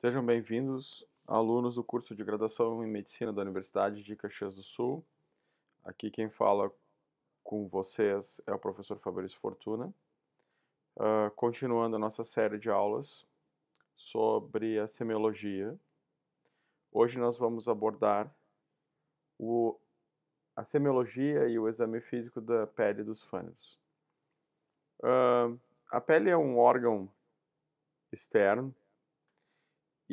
Sejam bem-vindos, alunos do curso de graduação em Medicina da Universidade de Caxias do Sul. Aqui quem fala com vocês é o professor Fabrício Fortuna. Continuando a nossa série de aulas sobre a semiologia, hoje nós vamos abordar a semiologia e o exame físico da pele dos fâneos. A pele é um órgão externo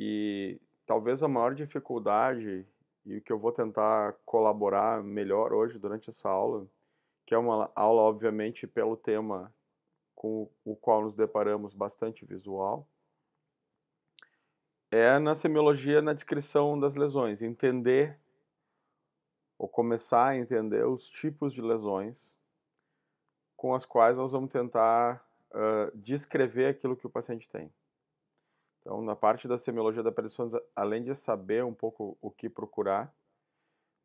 e talvez a maior dificuldade e o que eu vou tentar colaborar melhor hoje durante essa aula, que é uma aula, obviamente, pelo tema com o qual nos deparamos bastante visual, é na semiologia, na descrição das lesões, entender ou começar a entender os tipos de lesões com as quais nós vamos tentar descrever aquilo que o paciente tem. Então, na parte da semiologia da pele, além de saber um pouco o que procurar,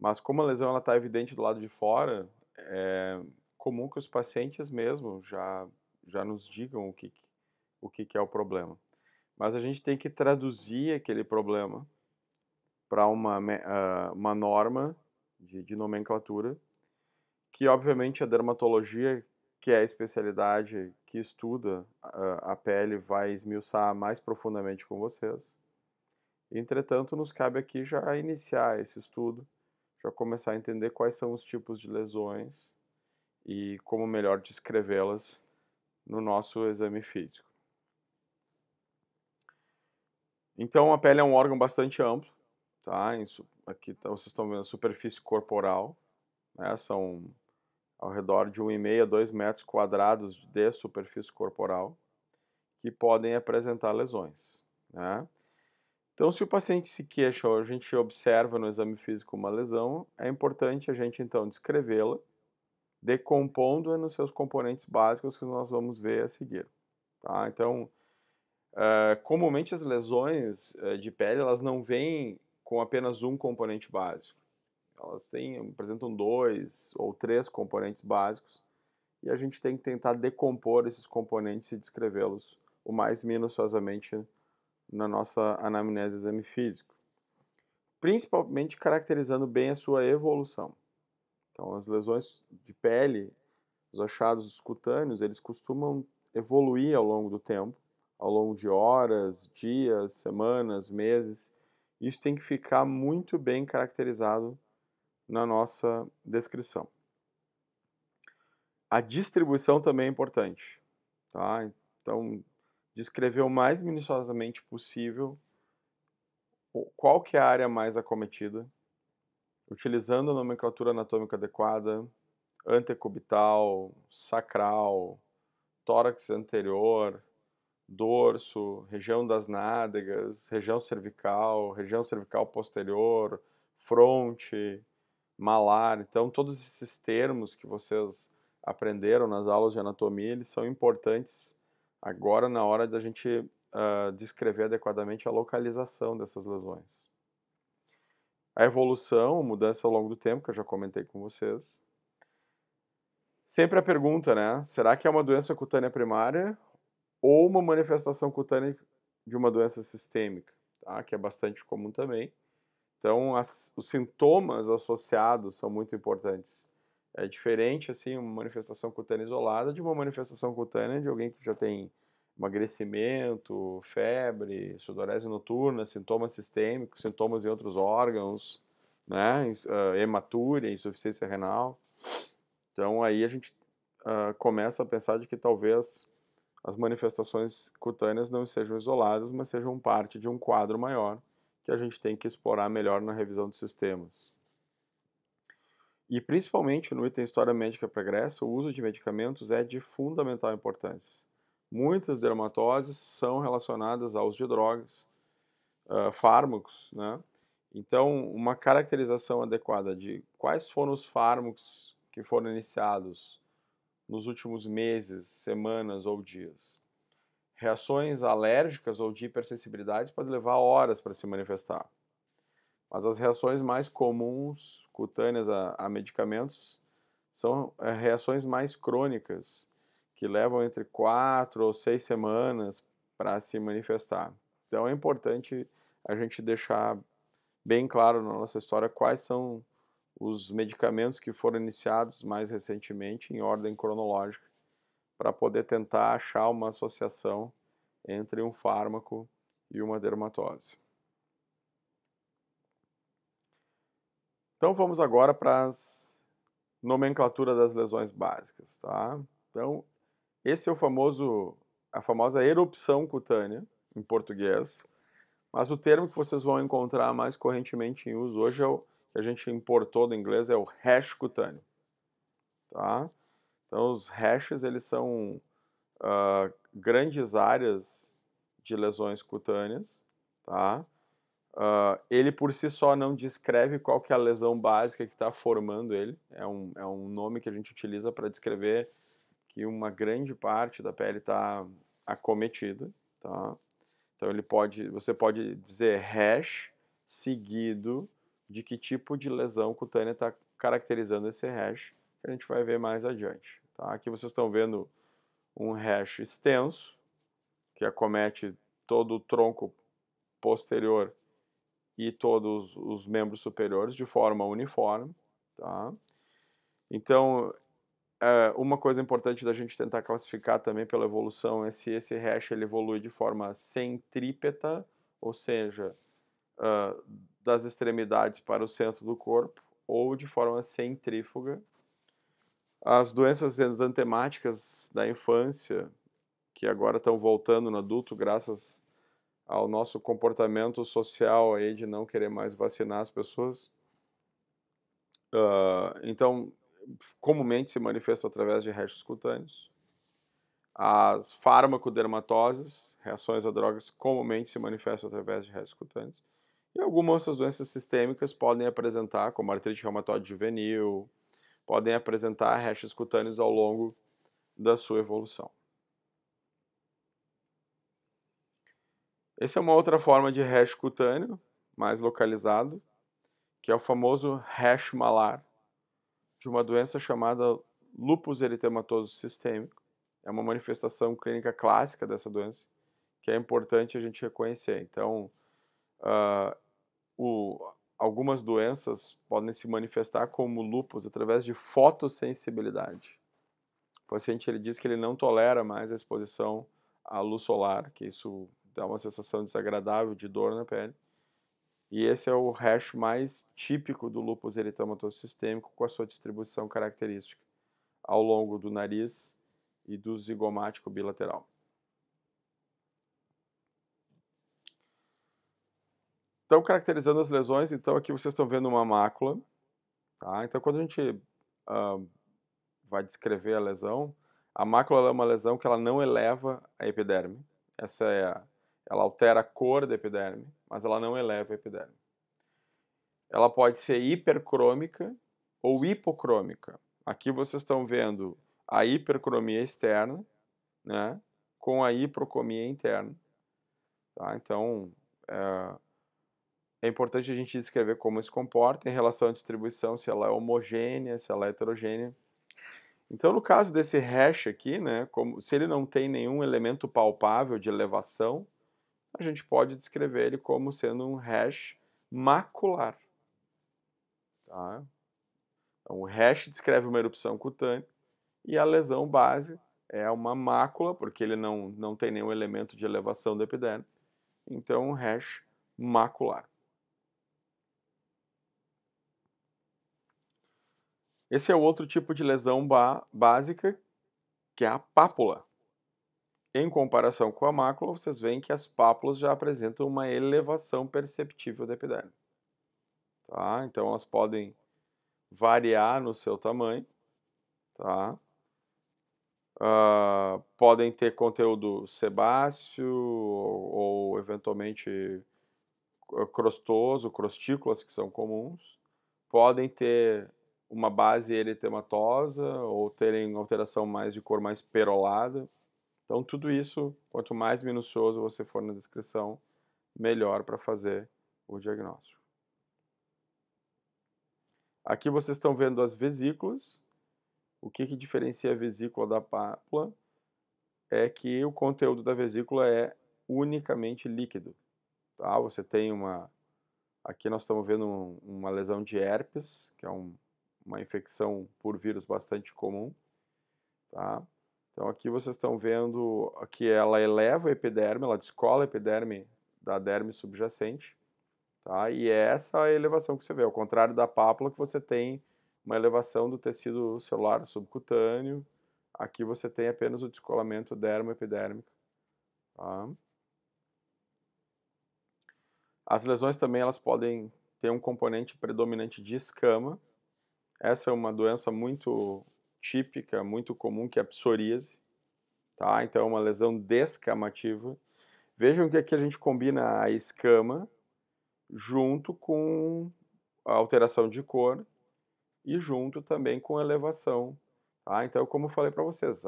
mas como a lesão está evidente do lado de fora, é comum que os pacientes mesmo já nos digam o que é o problema. Mas a gente tem que traduzir aquele problema para uma norma de nomenclatura, que obviamente a dermatologia, que é a especialidade que estuda a pele, vai esmiuçar mais profundamente com vocês. Entretanto, nos cabe aqui já iniciar esse estudo, já começar a entender quais são os tipos de lesões e como melhor descrevê-las no nosso exame físico. Então, a pele é um órgão bastante amplo, tá? Aqui vocês estão vendo a superfície corporal, né? São ao redor de 1,5 a 2 metros quadrados de superfície corporal que podem apresentar lesões, né? Então, se o paciente se queixa ou a gente observa no exame físico uma lesão, é importante a gente então descrevê-la, decompondo-a nos seus componentes básicos que nós vamos ver a seguir, tá? Então, comumente as lesões de pele, elas não vêm com apenas um componente básico. Elas apresentam 2 ou 3 componentes básicos e a gente tem que tentar decompor esses componentes e descrevê-los o mais minuciosamente na nossa anamnese exame físico, principalmente caracterizando bem a sua evolução. Então, as lesões de pele, os achados cutâneos, eles costumam evoluir ao longo do tempo, ao longo de horas, dias, semanas, meses. Isso tem que ficar muito bem caracterizado na nossa descrição. A distribuição também é importante, tá? Então, descrever o mais minuciosamente possível qual que é a área mais acometida, utilizando a nomenclatura anatômica adequada, antecubital, sacral, tórax anterior, dorso, região das nádegas, região cervical posterior, fronte, malar. Então, todos esses termos que vocês aprenderam nas aulas de anatomia, eles são importantes agora na hora da gente descrever adequadamente a localização dessas lesões. A evolução, a mudança ao longo do tempo, que eu já comentei com vocês. Sempre a pergunta, né? Será que é uma doença cutânea primária ou uma manifestação cutânea de uma doença sistêmica, tá? Que é bastante comum também. Então, os sintomas associados são muito importantes. É diferente, assim, uma manifestação cutânea isolada de uma manifestação cutânea de alguém que já tem emagrecimento, febre, sudorese noturna, sintomas sistêmicos, sintomas em outros órgãos, né? Hematúria, insuficiência renal. Então, aí a gente começa a pensar de que talvez as manifestações cutâneas não sejam isoladas, mas sejam parte de um quadro maior que a gente tem que explorar melhor na revisão dos sistemas. E principalmente no item História Médica Pregressa, o uso de medicamentos é de fundamental importância. Muitas dermatoses são relacionadas ao uso de drogas, fármacos, né? Então, uma caracterização adequada de quais foram os fármacos que foram iniciados nos últimos meses, semanas ou dias. Reações alérgicas ou de hipersensibilidade podem levar horas para se manifestar. Mas as reações mais comuns cutâneas a medicamentos são reações mais crônicas, que levam entre 4 ou 6 semanas para se manifestar. Então é importante a gente deixar bem claro na nossa história quais são os medicamentos que foram iniciados mais recentemente em ordem cronológica, para poder tentar achar uma associação entre um fármaco e uma dermatose. Então vamos agora para as nomenclatura das lesões básicas, tá? Então, esse é a famosa erupção cutânea, em português, mas o termo que vocês vão encontrar mais correntemente em uso hoje é o que a gente importou do inglês, é o rash cutâneo, tá? Então, os rashes, eles são grandes áreas de lesões cutâneas, tá? Ele por si só não descreve qual que é a lesão básica que está formando ele. É um nome que a gente utiliza para descrever que uma grande parte da pele está acometida, tá? Então você pode dizer rash seguido de que tipo de lesão cutânea está caracterizando esse rash, que a gente vai ver mais adiante, tá? Aqui vocês estão vendo um rash extenso, que acomete todo o tronco posterior e todos os membros superiores de forma uniforme, tá? Então, uma coisa importante da gente tentar classificar também pela evolução é se esse hash ele evolui de forma centrípeta, ou seja, das extremidades para o centro do corpo, ou de forma centrífuga. As doenças exantemáticas da infância, que agora estão voltando no adulto graças ao nosso comportamento social aí de não querer mais vacinar as pessoas. Então, comumente se manifesta através de rachos cutâneos. As farmacodermatoses, reações a drogas, comumente se manifestam através de rachos cutâneos. E algumas outras doenças sistêmicas podem apresentar, como artrite reumatoide juvenil, podem apresentar rachos cutâneos ao longo da sua evolução. Essa é uma outra forma de rash cutâneo, mais localizado, que é o famoso rash malar, de uma doença chamada lúpus eritematoso sistêmico. É uma manifestação clínica clássica dessa doença, que é importante a gente reconhecer. Então, algumas doenças podem se manifestar como lúpus através de fotossensibilidade. O paciente ele diz que ele não tolera mais a exposição à luz solar, que isso dá uma sensação desagradável de dor na pele. E esse é o rash mais típico do lúpus eritematoso sistêmico, com a sua distribuição característica ao longo do nariz e do zigomático bilateral. Então, caracterizando as lesões, então aqui vocês estão vendo uma mácula, tá? Então, quando a gente vai descrever a lesão, a mácula é uma lesão que ela não eleva a epiderme. Ela altera a cor da epiderme, mas ela não eleva a epiderme. Ela pode ser hipercrômica ou hipocrômica. Aqui vocês estão vendo a hipercromia externa, né, com a hiprocromia interna. Tá? Então, é importante a gente descrever como se comporta em relação à distribuição, se ela é homogênea, se ela é heterogênea. Então, no caso desse hash aqui, né, se ele não tem nenhum elemento palpável de elevação, a gente pode descrever ele como sendo um hash macular. Tá? Então, o hash descreve uma erupção cutânea e a lesão base é uma mácula, porque ele não tem nenhum elemento de elevação da epiderme. Então, um hash macular. Esse é o outro tipo de lesão básica, que é a pápula. Em comparação com a mácula, vocês veem que as pápulas já apresentam uma elevação perceptível da epiderme. Tá? Então, elas podem variar no seu tamanho. Tá? Podem ter conteúdo sebáceo ou eventualmente crostoso, crostículas, que são comuns. Podem ter uma base eritematosa ou terem alteração mais de cor mais perolada. Então, tudo isso, quanto mais minucioso você for na descrição, melhor para fazer o diagnóstico. Aqui vocês estão vendo as vesículas. O que diferencia a vesícula da pápula é que o conteúdo da vesícula é unicamente líquido. tá? Você tem aqui nós estamos vendo uma lesão de herpes, que é uma infecção por vírus bastante comum, tá? Então aqui vocês estão vendo que ela eleva a epiderme, ela descola a epiderme da derme subjacente, tá? E é essa a elevação que você vê, ao contrário da pápula, que você tem uma elevação do tecido celular subcutâneo, aqui você tem apenas o descolamento dermoepidérmico, tá? As lesões também elas podem ter um componente predominante de escama. Essa é uma doença muito típica, muito comum, que é a psoríase, tá? Então é uma lesão descamativa. Vejam que aqui a gente combina a escama junto com a alteração de cor e junto também com elevação, tá? Então, como eu falei para vocês,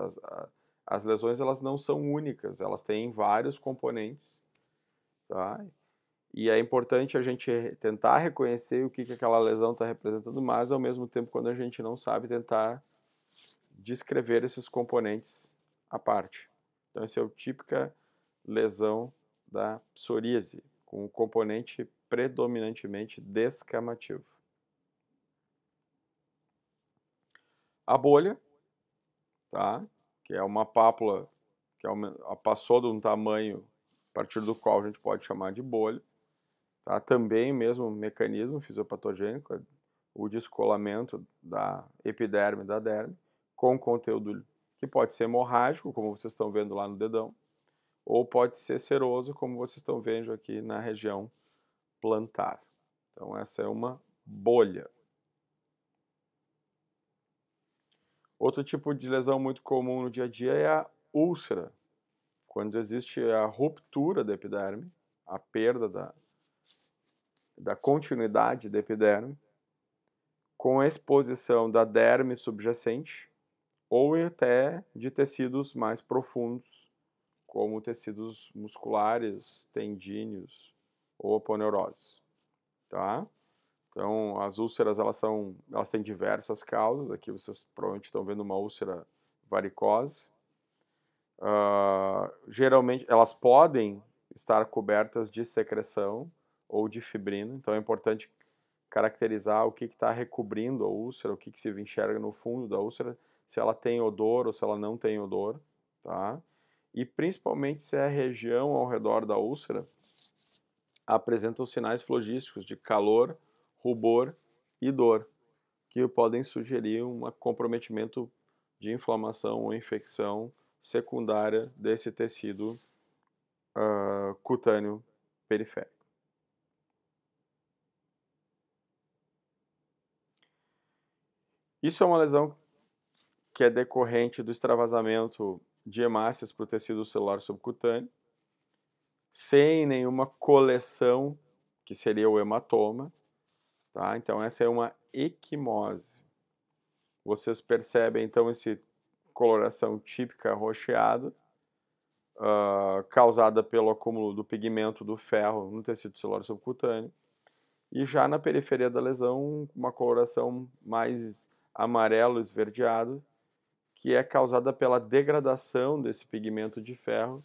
as lesões elas não são únicas, elas têm vários componentes, tá? E é importante a gente tentar reconhecer o que aquela lesão está representando, mas ao mesmo tempo, quando a gente não sabe, tentar descrever esses componentes à parte. Então, essa é a típica lesão da psoríase, com o componente predominantemente descamativo. A bolha, tá? Que é uma pápula que passou de um tamanho a partir do qual a gente pode chamar de bolha. Tá? Também mesmo mecanismo fisiopatogênico, o descolamento da epiderme da derme, com conteúdo que pode ser hemorrágico, como vocês estão vendo lá no dedão, ou pode ser seroso, como vocês estão vendo aqui na região plantar. Então essa é uma bolha. Outro tipo de lesão muito comum no dia a dia é a úlcera, quando existe a ruptura da epiderme, a perda da continuidade da epiderme, com a exposição da derme subjacente ou até de tecidos mais profundos, como tecidos musculares, tendíneos ou aponeuroses, tá? Então, as úlceras elas têm diversas causas. Aqui vocês provavelmente estão vendo uma úlcera varicose. Geralmente, elas podem estar cobertas de secreção ou de fibrina, então é importante caracterizar o que está recobrindo a úlcera, o que se enxerga no fundo da úlcera, se ela tem odor ou se ela não tem odor, tá? E principalmente se a região ao redor da úlcera apresenta os sinais flogísticos de calor, rubor e dor, que podem sugerir um comprometimento de inflamação ou infecção secundária desse tecido cutâneo periférico. Isso é uma lesão que é decorrente do extravasamento de hemácias para o tecido celular subcutâneo, sem nenhuma coleção, que seria o hematoma, tá? Então essa é uma equimose. Vocês percebem então essa coloração típica arroxeada, causada pelo acúmulo do pigmento do ferro no tecido celular subcutâneo, e já na periferia da lesão, uma coloração mais amarelo esverdeado, que é causada pela degradação desse pigmento de ferro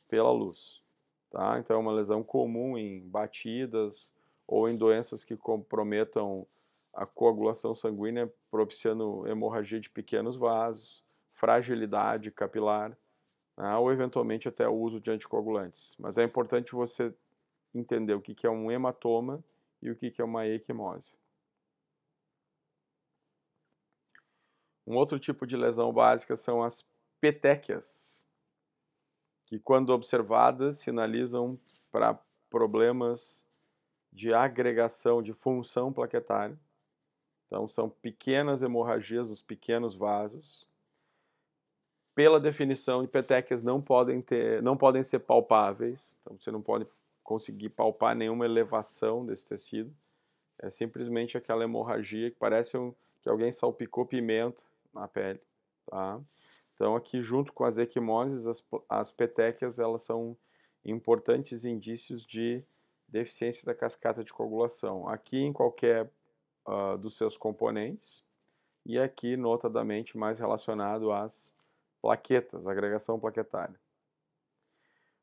pela luz, tá? Então é uma lesão comum em batidas ou em doenças que comprometam a coagulação sanguínea, propiciando hemorragia de pequenos vasos, fragilidade capilar, né? Ou eventualmente até o uso de anticoagulantes. Mas é importante você entender o que é um hematoma e o que é uma equimose. Um outro tipo de lesão básica são as petequias, que quando observadas sinalizam para problemas de agregação de função plaquetária. Então são pequenas hemorragias nos pequenos vasos. Pela definição, petequias não podem ser palpáveis, então você não pode conseguir palpar nenhuma elevação desse tecido. É simplesmente aquela hemorragia que parece que alguém salpicou pimenta na pele, tá? Então aqui junto com as equimoses, as petequias elas são importantes indícios de deficiência da cascata de coagulação. Aqui em qualquer dos seus componentes e aqui notadamente mais relacionado às plaquetas, agregação plaquetária.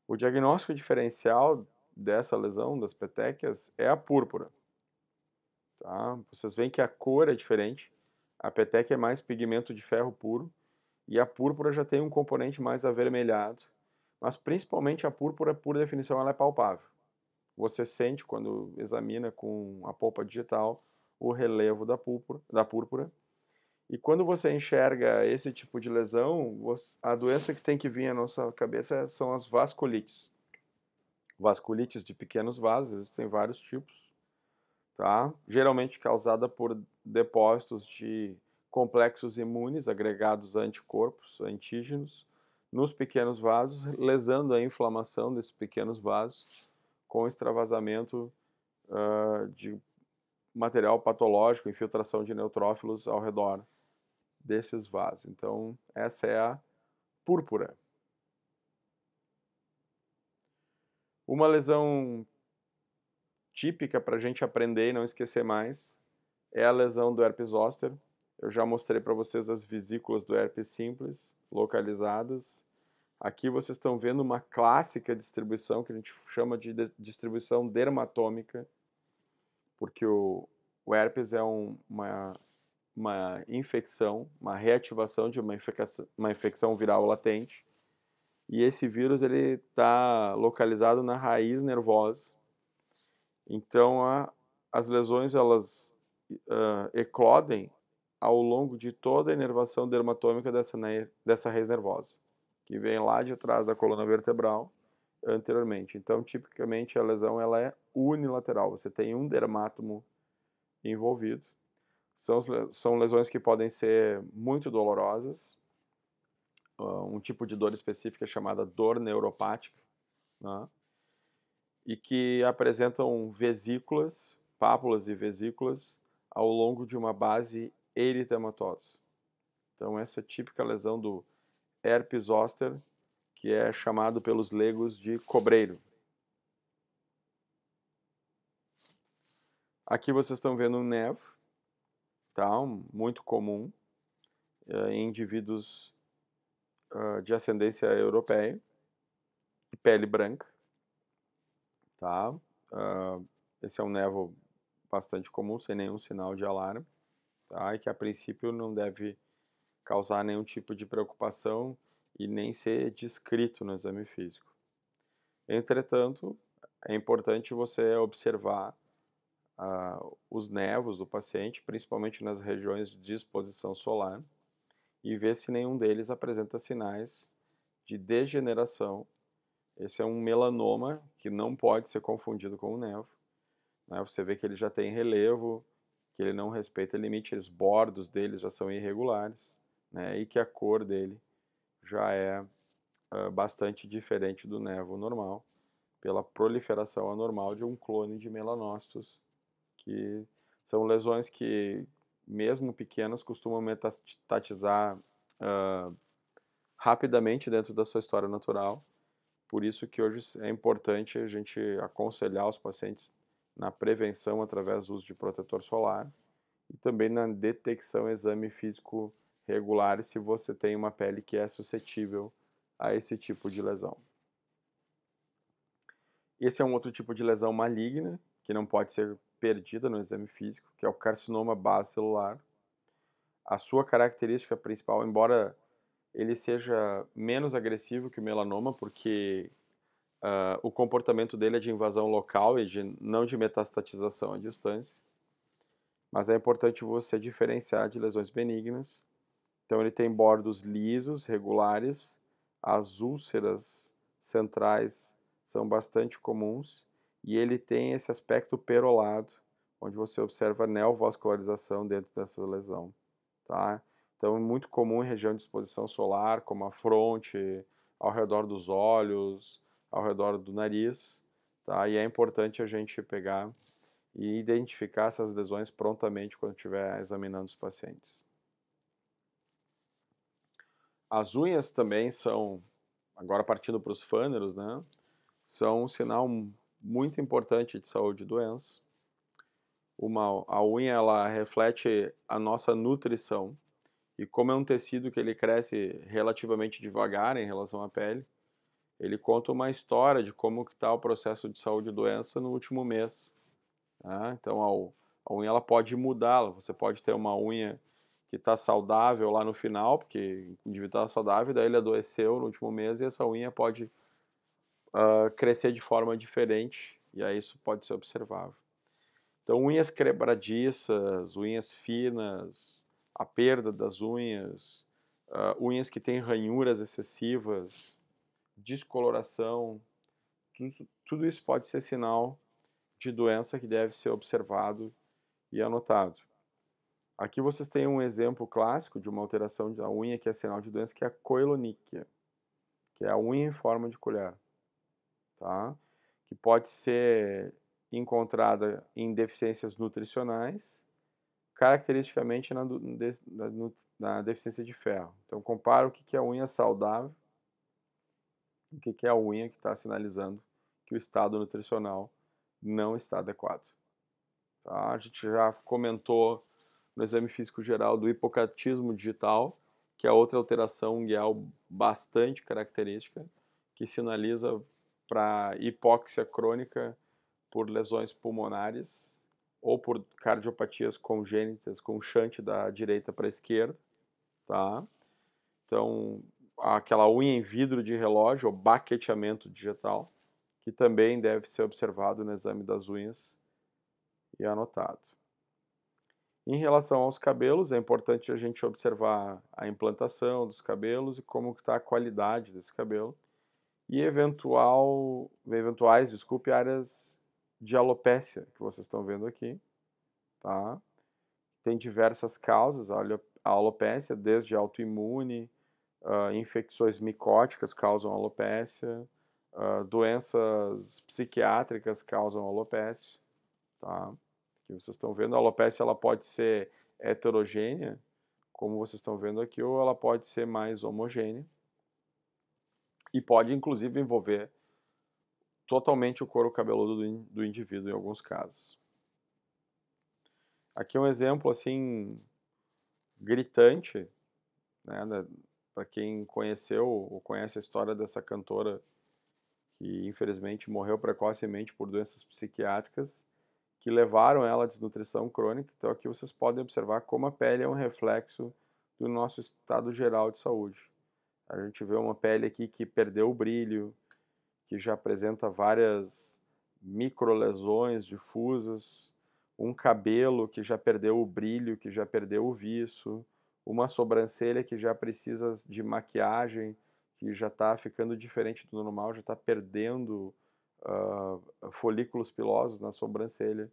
O diagnóstico diferencial dessa lesão, das petequias, é a púrpura. Tá? Vocês veem que a cor é diferente. A petequia é mais pigmento de ferro puro e a púrpura já tem um componente mais avermelhado. Mas principalmente a púrpura, por definição, ela é palpável. Você sente quando examina com a polpa digital o relevo da púrpura. E quando você enxerga esse tipo de lesão, a doença que tem que vir à nossa cabeça são as vasculites. Vasculites de pequenos vasos, existem vários tipos, tá? Geralmente causada por depósitos de complexos imunes agregados a anticorpos, antígenos, nos pequenos vasos, lesando a inflamação desses pequenos vasos com extravasamento de material patológico, infiltração de neutrófilos ao redor desses vasos. Então, essa é a púrpura. Uma lesão típica para a gente aprender e não esquecer mais é a lesão do herpes zoster. Eu já mostrei para vocês as vesículas do herpes simples, localizadas. Aqui vocês estão vendo uma clássica distribuição, que a gente chama de distribuição dermatômica, porque o herpes é uma infecção, uma reativação de uma infecção viral latente. E esse vírus ele está localizado na raiz nervosa. Então as lesões elas eclodem ao longo de toda a inervação dermatômica dessa raiz nervosa, que vem lá de trás da coluna vertebral anteriormente. Então, tipicamente a lesão ela é unilateral. Você tem um dermátomo envolvido. São lesões que podem ser muito dolorosas. Um tipo de dor específica chamada dor neuropática, né? E que apresentam vesículas, pápulas e vesículas ao longo de uma base eritematosa. Então essa é a típica lesão do herpes zoster, que é chamado pelos leigos de cobreiro. Aqui vocês estão vendo um nevo, tá? Muito comum em indivíduos de ascendência europeia e pele branca. Tá? Esse é um nevo bastante comum, sem nenhum sinal de alarme, tá? E que a princípio não deve causar nenhum tipo de preocupação e nem ser descrito no exame físico. Entretanto, é importante você observar os nevos do paciente, principalmente nas regiões de exposição solar, e ver se nenhum deles apresenta sinais de degeneração. Esse é um melanoma que não pode ser confundido com o nevo. Né? Você vê que ele já tem relevo, que ele não respeita limite, os bordos deles já são irregulares, né? E que a cor dele já é bastante diferente do nevo normal, pela proliferação anormal de um clone de melanócitos, que são lesões que, mesmo pequenas, costumam metastatizar rapidamente dentro da sua história natural. Por isso que hoje é importante a gente aconselhar os pacientes na prevenção através do uso de protetor solar e também na detecção exame físico regular se você tem uma pele que é suscetível a esse tipo de lesão. Esse é um outro tipo de lesão maligna que não pode ser perdida no exame físico, que é o carcinoma basocelular. A sua característica principal, embora ele seja menos agressivo que o melanoma, porque o comportamento dele é de invasão local e não de metastatização à distância. Mas é importante você diferenciar de lesões benignas. Então ele tem bordos lisos, regulares, as úlceras centrais são bastante comuns e ele tem esse aspecto perolado, onde você observa neovascularização dentro dessa lesão, tá? Então é muito comum em região de exposição solar, como a fronte, ao redor dos olhos, ao redor do nariz, tá? E é importante a gente pegar e identificar essas lesões prontamente quando estiver examinando os pacientes. As unhas também são, agora partindo para os fâneros, né? São um sinal muito importante de saúde e doença. A unha ela reflete a nossa nutrição e como é um tecido que ele cresce relativamente devagar em relação à pele, ele conta uma história de como que está o processo de saúde e doença no último mês. Tá? Então a unha ela pode mudar, você pode ter uma unha que está saudável lá no final, porque o indivíduo estava saudável, daí ele adoeceu no último mês e essa unha pode crescer de forma diferente, e aí isso pode ser observável. Então, unhas quebradiças, unhas finas, a perda das unhas, unhas que têm ranhuras excessivas, descoloração, tudo isso pode ser sinal de doença que deve ser observado e anotado. Aqui vocês têm um exemplo clássico de uma alteração da unha que é sinal de doença, que é a coeloníquia, que é a unha em forma de colher, tá? Que pode ser encontrada em deficiências nutricionais, caracteristicamente na deficiência de ferro. Então, compara o que é a unha saudável e o que é a unha que está sinalizando que o estado nutricional não está adequado. Tá? A gente já comentou no exame físico geral do hipocatismo digital, que é outra alteração ungueal bastante característica, que sinaliza para hipóxia crônica por lesões pulmonares ou por cardiopatias congênitas com shunt da direita para a esquerda, tá? Então, aquela unha em vidro de relógio, ou baqueteamento digital, que também deve ser observado no exame das unhas e anotado. Em relação aos cabelos, é importante a gente observar a implantação dos cabelos e como está a qualidade desse cabelo e eventuais, áreas de alopécia que vocês estão vendo aqui, tá? Tem diversas causas a alopécia, desde autoimune, infecções micóticas causam alopécia, doenças psiquiátricas causam alopécia, tá? Que vocês estão vendo, a alopécia ela pode ser heterogênea, como vocês estão vendo aqui, ou ela pode ser mais homogênea e pode inclusive envolver totalmente o couro cabeludo do indivíduo em alguns casos. Aqui é um exemplo assim gritante, né, para quem conheceu ou conhece a história dessa cantora que infelizmente morreu precocemente por doenças psiquiátricas que levaram ela à desnutrição crônica. Então aqui vocês podem observar como a pele é um reflexo do nosso estado geral de saúde. A gente vê uma pele aqui que perdeu o brilho, que já apresenta várias microlesões difusas, um cabelo que já perdeu o brilho, que já perdeu o viço, uma sobrancelha que já precisa de maquiagem, que já está ficando diferente do normal, já está perdendo folículos pilosos na sobrancelha,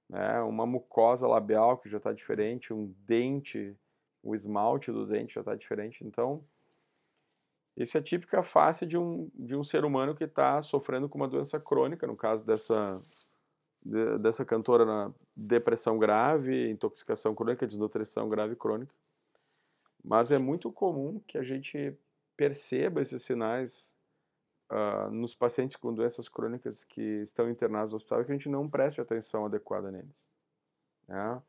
né? Uma mucosa labial que já está diferente, um dente, o esmalte do dente já está diferente. Então, isso é típica face de um ser humano que está sofrendo com uma doença crônica, no caso dessa cantora na depressão grave, intoxicação crônica, desnutrição grave crônica. Mas é muito comum que a gente perceba esses sinais nos pacientes com doenças crônicas que estão internados no hospital e que a gente não preste atenção adequada neles, né?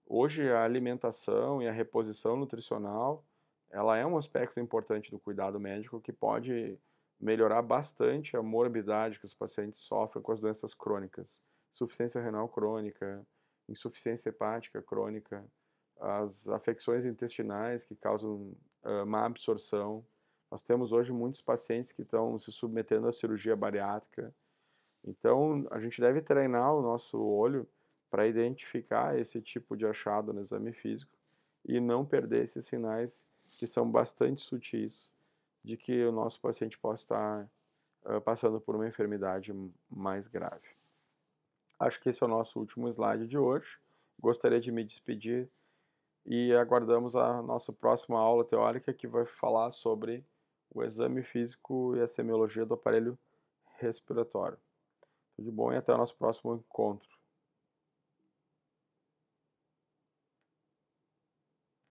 Hoje a alimentação e a reposição nutricional, ela é um aspecto importante do cuidado médico que pode melhorar bastante a morbidade que os pacientes sofrem com as doenças crônicas. Insuficiência renal crônica, insuficiência hepática crônica, as afecções intestinais que causam má absorção. Nós temos hoje muitos pacientes que estão se submetendo à cirurgia bariátrica. Então, a gente deve treinar o nosso olho para identificar esse tipo de achado no exame físico e não perder esses sinais que são bastante sutis de que o nosso paciente possa estar passando por uma enfermidade mais grave. Acho que esse é o nosso último slide de hoje. Gostaria de me despedir e aguardamos a nossa próxima aula teórica que vai falar sobre o exame físico e a semiologia do aparelho respiratório. Tudo de bom e até o nosso próximo encontro.